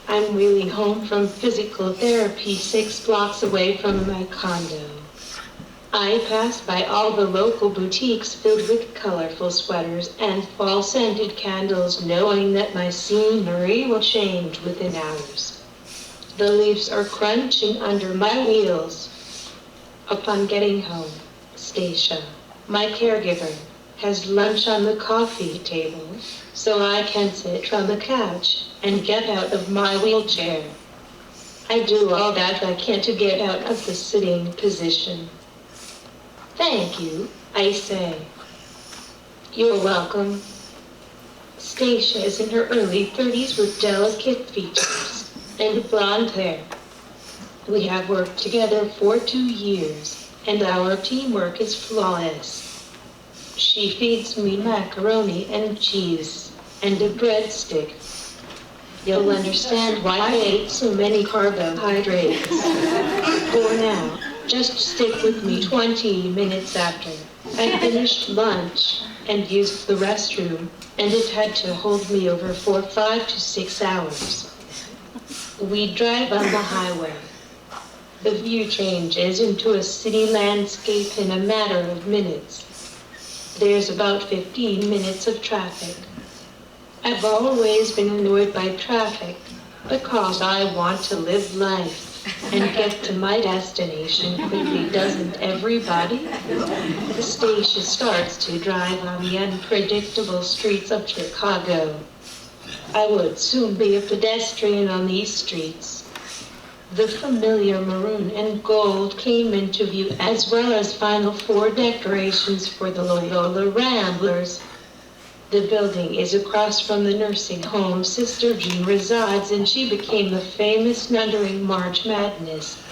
I'm wheeling home from physical therapy 6 blocks away from my condo. I pass by all the local boutiques filled with colorful sweaters and fall-scented candles, knowing that my scenery will change within hours. The leaves are crunching under my wheels. Upon getting home, Stacia, my caregiver, has lunch on the coffee table, so I can sit on the couch and get out of my wheelchair. I do all that I can to get out of the sitting position. Thank you, I say. You're welcome. Stacia is in her early 30s with delicate features and blonde hair. We have worked together for 2 years, and our teamwork is flawless. She feeds me macaroni and cheese and a breadstick. You'll understand why I ate so many carbohydrates. For now, just stick with me 20 minutes after I finished lunch and used the restroom, and it had to hold me over for 5 to 6 hours. We drive on the highway. The view changes into a city landscape in a matter of minutes. There's about 15 minutes of traffic. I've always been annoyed by traffic because I want to live life and get to my destination quickly, doesn't everybody? Stacia starts to drive on the unpredictable streets of Chicago. I would soon be a pedestrian on these streets. The familiar maroon and gold came into view, as well as Final Four decorations for the Loyola Ramblers. The building is across from the nursing home Sister Jean resides in. She became a famous nun during March Madness.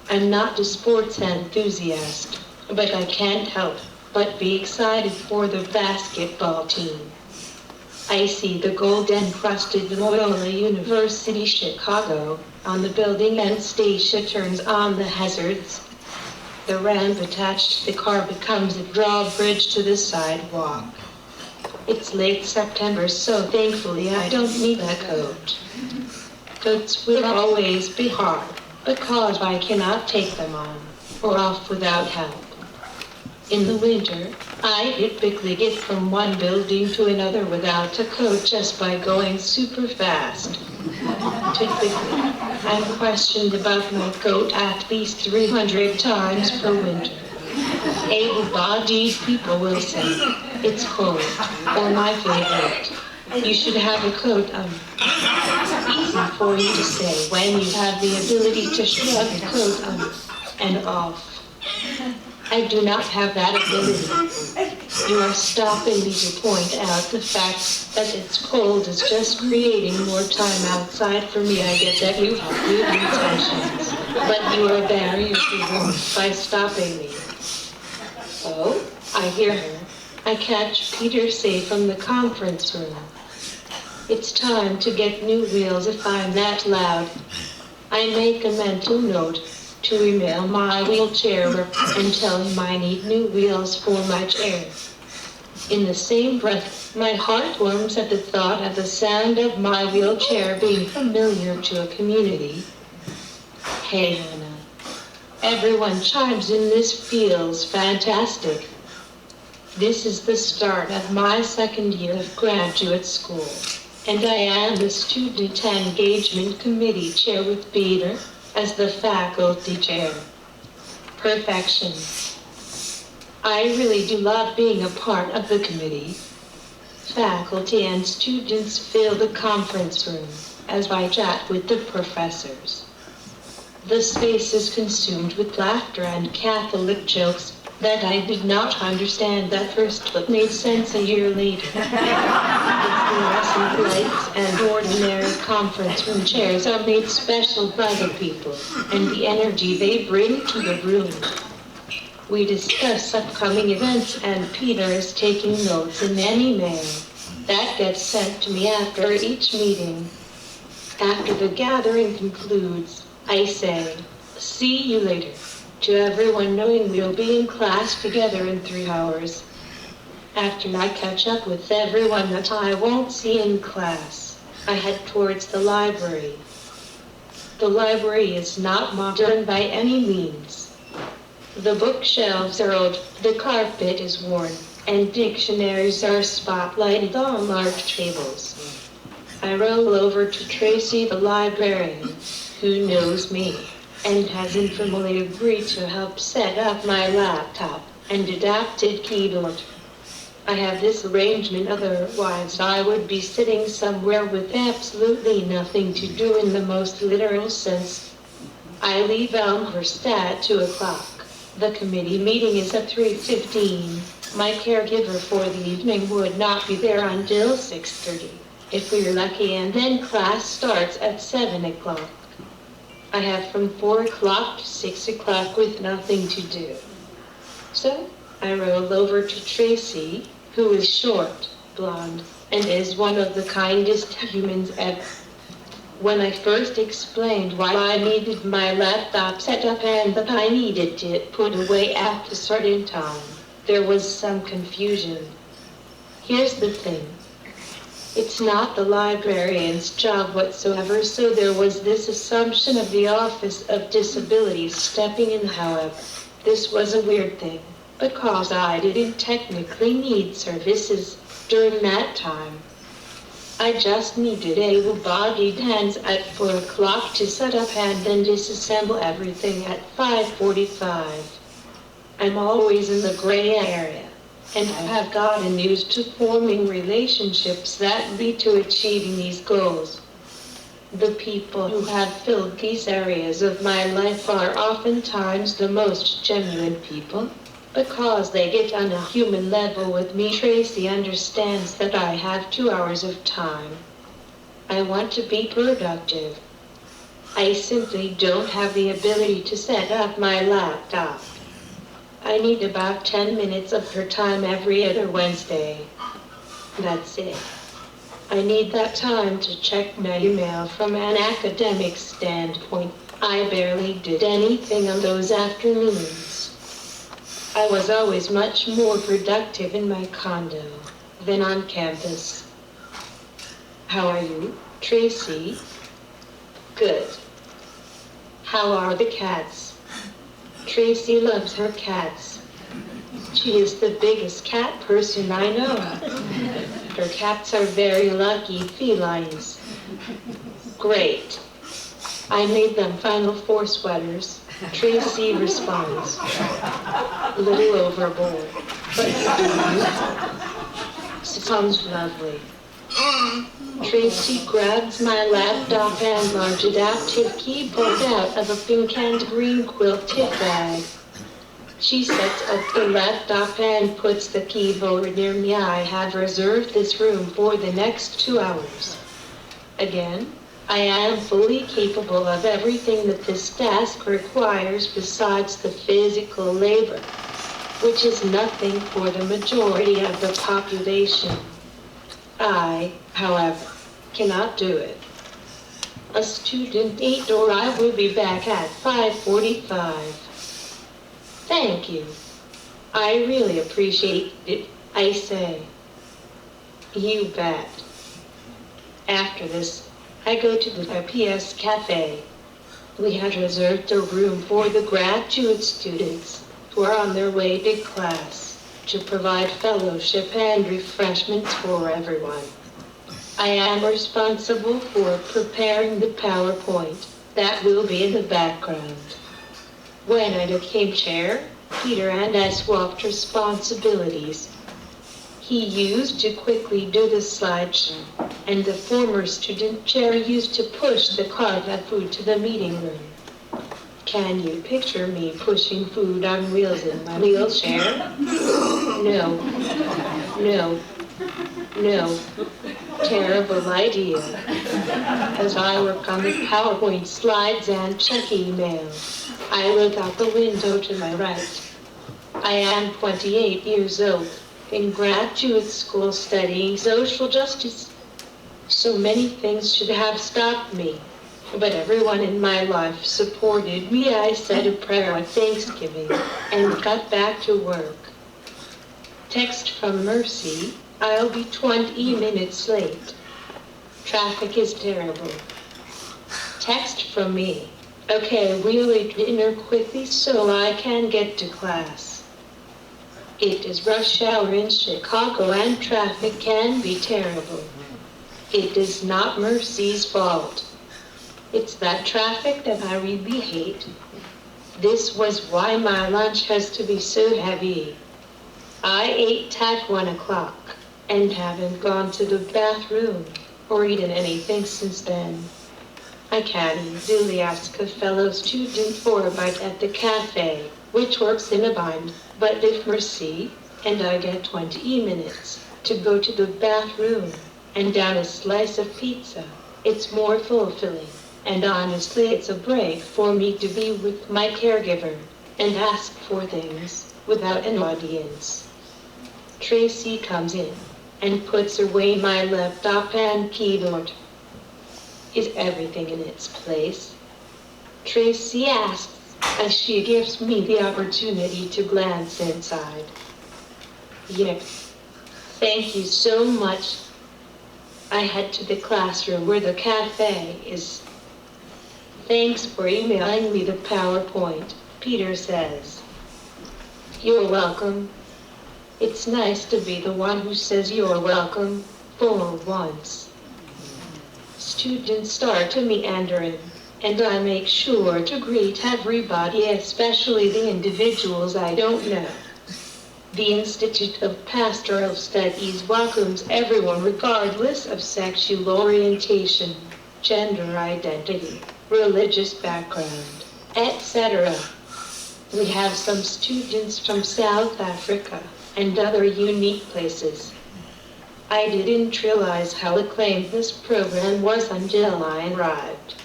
I'm not a sports enthusiast, but I can't help but be excited for the basketball team. I see the gold-encrusted Loyola University Chicago on the building, and Stacia turns on the hazards. The ramp attached to the car becomes a drawbridge to the sidewalk. It's late September, so thankfully I don't need a coat. Coats will always be hard, because I cannot take them on or off without help. In the winter, I typically get from one building to another without a coat just by going super fast. Typically, I'm questioned about my coat at least 300 times per winter. Able-bodied people will say, "It's cold," or my favorite, "You should have a coat on." Easy for you to say when you have the ability to shrug a coat on and off. I do not have that ability. You are stopping me to point out the fact that it's cold is just creating more time outside for me. I get that you have good intentions, but you are a barrier to warmth by stopping me. Oh, I hear her. I catch Peter say from the conference room, "It's time to get new wheels if I'm that loud." I make a mental note to email my wheelchair rep and tell him I need new wheels for my chair. In the same breath, my heart warms at the thought of the sound of my wheelchair being familiar to a community. Hey, Hannah. Everyone chimes in. This feels fantastic. This is the start of my second year of graduate school, and I am the Student Engagement Committee chair with Peter as the faculty chair. Perfection. I really do love being a part of the committee. Faculty and students fill the conference room as I chat with the professors. The space is consumed with laughter and Catholic jokes that I did not understand at first but made sense a year later. The fluorescent lights and ordinary conference room chairs are made special by the people and the energy they bring to the room. We discuss upcoming events, and Peter is taking notes in an email that gets sent to me after each meeting. After the gathering concludes, I say, "See you later," to everyone, knowing we'll be in class together in 3 hours. After I catch up with everyone that I won't see in class, I head towards the library. The library is not modern by any means. The bookshelves are old, the carpet is worn, and dictionaries are spotlighted on large tables. I roll over to Tracy, the librarian, who knows me, and has informally agreed to help set up my laptop and adapted keyboard. I have this arrangement, otherwise I would be sitting somewhere with absolutely nothing to do in the most literal sense. I leave Elmhurst at 2 o'clock. The committee meeting is at 3:15. My caregiver for the evening would not be there until 6:30, if we're lucky, and then class starts at 7 o'clock. I have from 4 o'clock to 6 o'clock with nothing to do. So I roll over to Tracy, who is short, blonde, and is one of the kindest humans ever. When I first explained why I needed my laptop set up and that I needed it put away at a certain time, there was some confusion. Here's the thing. It's not the librarian's job whatsoever, so there was this assumption of the Office of Disabilities stepping in. However, this was a weird thing, because I didn't technically need services during that time. I just needed able-bodied hands at 4 o'clock to set up and then disassemble everything at 5:45. I'm always in the gray area, and I have gotten used to forming relationships that lead to achieving these goals. The people who have filled these areas of my life are oftentimes the most genuine people, because they get on a human level with me. Tracy understands that I have 2 hours of time. I want to be productive. I simply don't have the ability to set up my laptop. I need about 10 minutes of her time every other Wednesday. That's it. I need that time to check my email from an academic standpoint. I barely did anything on those afternoons. I was always much more productive in my condo than on campus. How are you, Tracy? Good. How are the cats? Tracy loves her cats. She is the biggest cat person I know. Her cats are very lucky felines. Great. I made them Final Four sweaters. Tracy responds. A little overboard, but sounds lovely. Tracy grabs my laptop and large adaptive keyboard out of a pink and green quilted bag. She sets up the laptop and puts the keyboard near me. I have reserved this room for the next 2 hours. Again, I am fully capable of everything that this task requires besides the physical labor, which is nothing for the majority of the population. I, however, cannot do it. A student ate, or I will be back at 5:45. Thank you. I really appreciate it, I say. You bet. After this, I go to the IPS Cafe. We had reserved a room for the graduate students who are on their way to class to provide fellowship and refreshments for everyone. I am responsible for preparing the PowerPoint that will be in the background. When I became chair, Peter and I swapped responsibilities. He used to quickly do the slideshow, and the former student chair used to push the cart of food to the meeting room. Can you picture me pushing food on wheels in my wheelchair? No. Terrible idea. As I work on the PowerPoint slides and check email, I look out the window to my right. I am 28 years old, in graduate school studying social justice. So many things should have stopped me, but everyone in my life supported me. I said a prayer at Thanksgiving and got back to work. Text from Mercy, I'll be 20 minutes late. Traffic is terrible. Text from me. Okay, we'll eat dinner quickly so I can get to class. It is rush hour in Chicago and traffic can be terrible. It is not Mercy's fault. It's that traffic that I really hate. This was why my lunch has to be so heavy. I ate at 1 o'clock and haven't gone to the bathroom or eaten anything since then. I can easily ask a fellow student for a bite at the cafe, which works in a bind, but if Mercy and I get 20 minutes to go to the bathroom and down a slice of pizza, it's more fulfilling. And honestly, it's a break for me to be with my caregiver and ask for things without an audience. Tracy comes in and puts away my laptop and keyboard. Is everything in its place? Tracy asks as she gives me the opportunity to glance inside. Yep. Thank you so much. I head to the classroom where the cafe is. Thanks for emailing me the PowerPoint, Peter says. You're welcome. It's nice to be the one who says you're welcome, for once. Students start to meandering, and I make sure to greet everybody, especially the individuals I don't know. The Institute of Pastoral Studies welcomes everyone regardless of sexual orientation, gender identity, religious background, etc. We have some students from South Africa and other unique places. I didn't realize how acclaimed this program was until I arrived.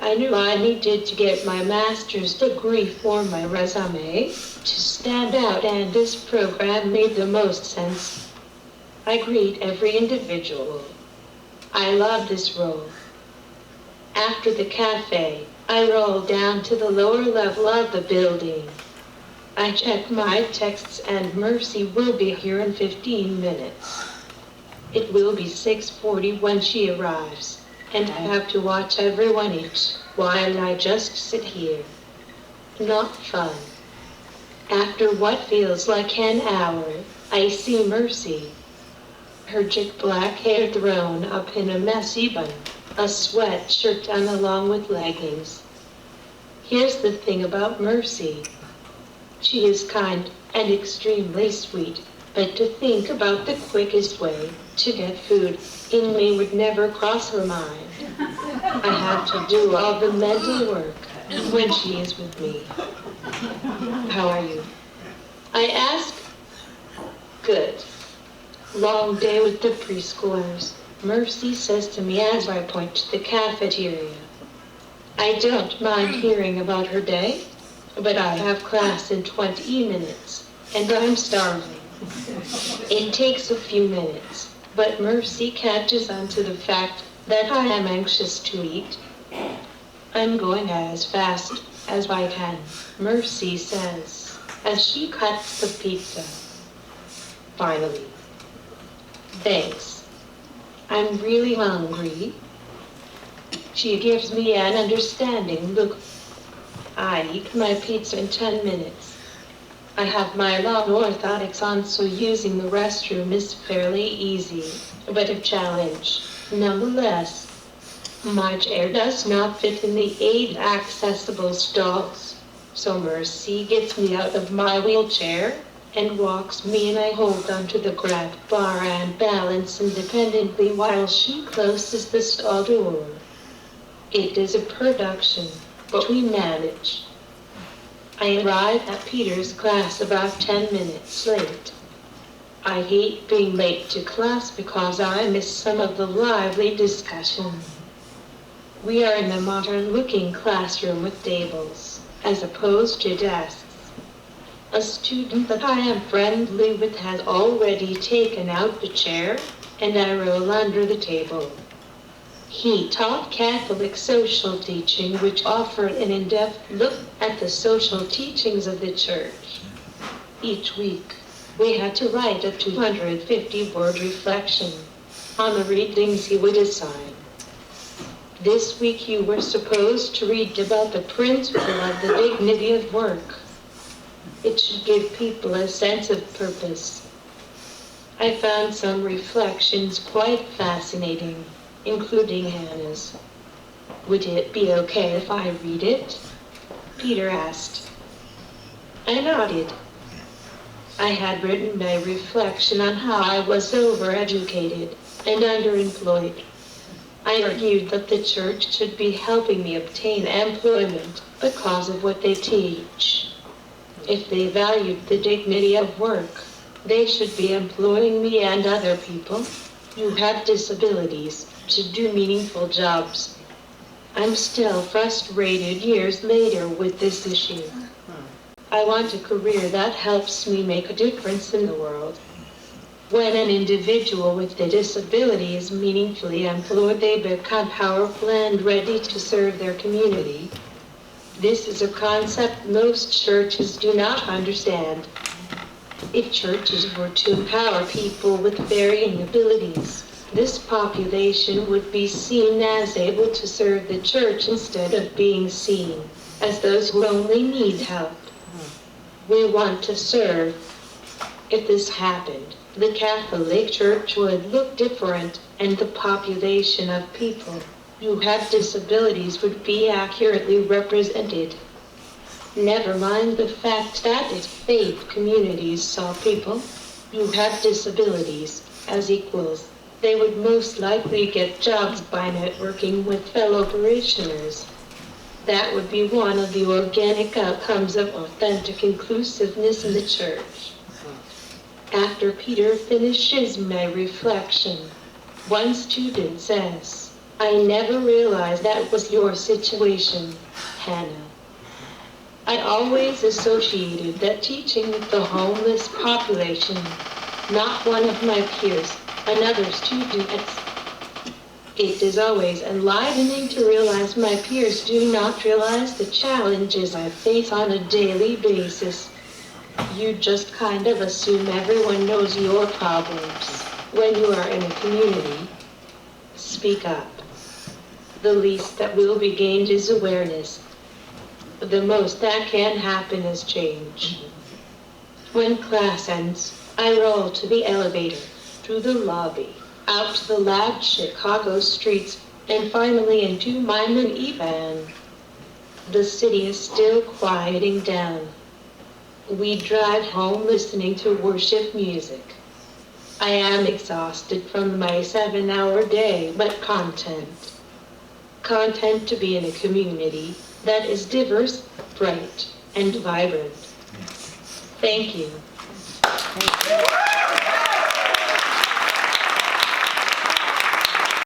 I knew I needed to get my master's degree for my resume to stand out, and this program made the most sense. I greet every individual. I love this role. After the cafe, I roll down to the lower level of the building. I check my texts and Mercy will be here in 15 minutes. It will be 6:40 when she arrives, and I have to watch everyone eat while I just sit here. Not fun. After what feels like an hour, I see Mercy. Her jet black hair thrown up in a messy bun, a sweatshirt on along with leggings. Here's the thing about Mercy. She is kind and extremely sweet, but to think about the quickest way to get food in me would never cross her mind. I have to do all the mental work when she is with me. How are you? I ask. Good. Long day with the preschoolers, Mercy says to me as I point to the cafeteria. I don't mind hearing about her day, but I have class in 20 minutes, and I'm starving. It takes a few minutes, but Mercy catches on to the fact that I am anxious to eat. I'm going as fast as I can, Mercy says, as she cuts the pizza. Finally. Thanks. I'm really hungry. She gives me an understanding look. I eat my pizza in 10 minutes. I have my long orthotics on, so using the restroom is fairly easy, but a challenge, nonetheless. My chair does not fit in the 8 accessible stalls, so Mercy gets me out of my wheelchair and walks me, and I hold onto the grab bar and balance independently while she closes the stall door. It is a production, but we manage. I arrive at Peter's class about 10 minutes late. I hate being late to class because I miss some of the lively discussion. We are in a modern-looking classroom with tables, as opposed to desks. A student that I am friendly with has already taken out the chair, and I roll under the table. He taught Catholic social teaching, which offered an in-depth look at the social teachings of the Church. Each week, we had to write a 250-word reflection. on the readings he would assign. This week you were supposed to read about the principle of the dignity of work. It should give people a sense of purpose. I found some reflections quite fascinating, including Hannah's. Would it be okay if I read it? Peter asked. I nodded. I had written a reflection on how I was overeducated and underemployed. I argued that the church should be helping me obtain employment because of what they teach. If they valued the dignity of work, they should be employing me and other people who have disabilities to do meaningful jobs. I'm still frustrated years later with this issue. I want a career that helps me make a difference in the world. When an individual with a disability is meaningfully employed, they become powerful and ready to serve their community. This is a concept most churches do not understand. If churches were to empower people with varying abilities, this population would be seen as able to serve the church instead of being seen as those who only need help. We want to serve. If this happened, the Catholic Church would look different, and the population of people who have disabilities would be accurately represented. Never mind the fact that its faith communities saw people who have disabilities as equals. They would most likely get jobs by networking with fellow parishioners. That would be one of the organic outcomes of authentic inclusiveness in the church. After Peter finishes my reflection, one student says, I never realized that was your situation, Hannah. I always associated that teaching with the homeless population, not one of my peers, another student. It is always enlivening to realize my peers do not realize the challenges I face on a daily basis. You just kind of assume everyone knows your problems. When you are in a community, speak up. The least that will be gained is awareness. The most that can happen is change. When class ends, I roll to the elevator, through the lobby, out to the loud Chicago streets, and finally into my minivan. The city is still quieting down. We drive home listening to worship music. I am exhausted from my 7-hour day, but content. Content to be in a community that is diverse, bright, and vibrant. Thank you.